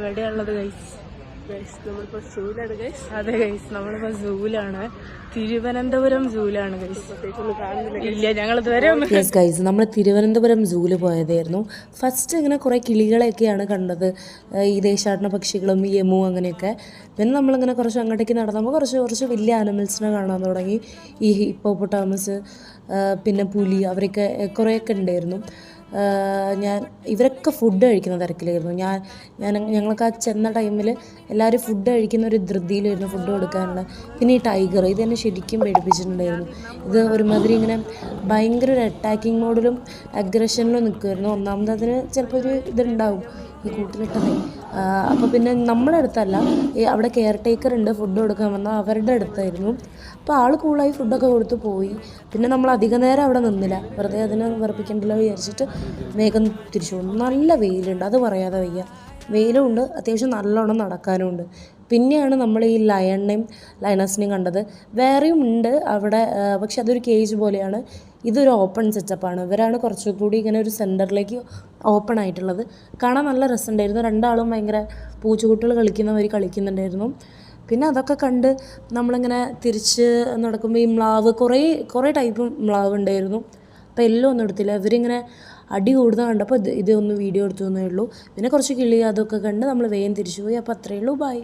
എവിടെയുള്ളത് guys? നമ്മളിപ്പോൾ സൂലാണ് guys. അതെ guys, നമ്മളിപ്പോൾ സൂലാണ്. തിരുവനന്തപുരം സൂലാണ് ഗൈസ്. ഇല്ല, ഞങ്ങൾ ഇതുവരെ യെസ് ഗൈസ്, നമ്മൾ തിരുവനന്തപുരം സൂല് പോയതായിരുന്നു. ഫസ്റ്റ് ഇങ്ങനെ കുറേ കിളികളെയൊക്കെയാണ് കണ്ടത്, ഈ ദേശാടന പക്ഷികളും യമു അങ്ങനെയൊക്കെ. പിന്നെ നമ്മളിങ്ങനെ കുറച്ച് അങ്ങോട്ടേക്ക് നടന്നപ്പോൾ കുറച്ച് വലിയ ആനിമൽസിനെ കാണാൻ തുടങ്ങി. ഈ ഹിപ്പോപ്പൊട്ടാമസ്, പിന്നെ പുലി, അവരൊക്കെ കുറേയൊക്കെ ഉണ്ടായിരുന്നു. ഇവരൊക്കെ ഫുഡ് കഴിക്കുന്ന തിരക്കിലായിരുന്നു. ഞങ്ങൾക്ക് ആ ചെന്ന ടൈമിൽ എല്ലാവരും ഫുഡ് കഴിക്കുന്ന ഒരു ധൃതിയിലായിരുന്നു ഫുഡ് കൊടുക്കാനുള്ള. പിന്നെ ഈ ടൈഗർ ഇത് തന്നെ ശരിക്കും പേടിപ്പിച്ചിട്ടുണ്ടായിരുന്നു. ഇത് ഒരുമാതിരി ഇങ്ങനെ ഭയങ്കര ഒരു അറ്റാക്കിംഗ് മോഡിലും അഗ്രഷനിലും നിൽക്കുമായിരുന്നു. ഒന്നാമത് അതിന് ചിലപ്പോൾ ഒരു ഇതുണ്ടാവും ഈ കൂട്ടിലിട്ടതേ. അപ്പോൾ പിന്നെ നമ്മുടെ അടുത്തല്ല, അവിടെ കെയർ ടേക്കർ ഉണ്ട് ഫുഡ് കൊടുക്കാൻ വന്നാൽ, അവരുടെ അടുത്തായിരുന്നു. അപ്പോൾ ആൾ കൂളായി ഫുഡൊക്കെ കൊടുത്ത് പോയി. പിന്നെ നമ്മൾ അധികം നേരം അവിടെ നിന്നില്ല, വെറുതെ അതിനെ വിറപ്പിക്കണ്ടല്ലോ വിചാരിച്ചിട്ട് വേഗം തിരിച്ചു പോകുന്നു. നല്ല വെയിലുണ്ട്, അത് പറയാതെ വയ്യ. വെയിലും ഉണ്ട്, അത്യാവശ്യം നല്ലോണം നടക്കാനും ഉണ്ട്. പിന്നെയാണ് നമ്മൾ ഈ ലയണസിനെയും കണ്ടത്. വേറെയും ഉണ്ട് അവിടെ, പക്ഷെ അതൊരു കേജ് പോലെയാണ്. ഇതൊരു ഓപ്പൺ സെറ്റപ്പാണ്. ഇവരാണ് കുറച്ചുകൂടി ഇങ്ങനെ ഒരു സെൻറ്ററിലേക്ക് ഓപ്പൺ ആയിട്ടുള്ളത്. കാണാൻ നല്ല രസമുണ്ടായിരുന്നു. രണ്ടാളും ഭയങ്കര പൂച്ചക്കുട്ടികൾ കളിക്കുന്നുണ്ടായിരുന്നു. പിന്നെ അതൊക്കെ കണ്ട് നമ്മളിങ്ങനെ തിരിച്ച് നടക്കുമ്പോൾ ഈ മ്ലാവ് കുറേ ടൈപ്പ് മ്ലാവ് ഉണ്ടായിരുന്നു. അപ്പോൾ എല്ലാം ഒന്നും എടുത്തില്ല. ഇവരിങ്ങനെ അടി കൂടുന്ന കണ്ടപ്പോൾ ഇതൊന്ന് വീഡിയോ എടുത്തു എന്നേ ഉള്ളൂ. പിന്നെ കുറച്ച് കിളി അതൊക്കെ കണ്ട് നമ്മൾ വേഗം തിരിച്ചു പോയി. അപ്പോൾ അത്രയേ ഉള്ളൂ, ബൈ.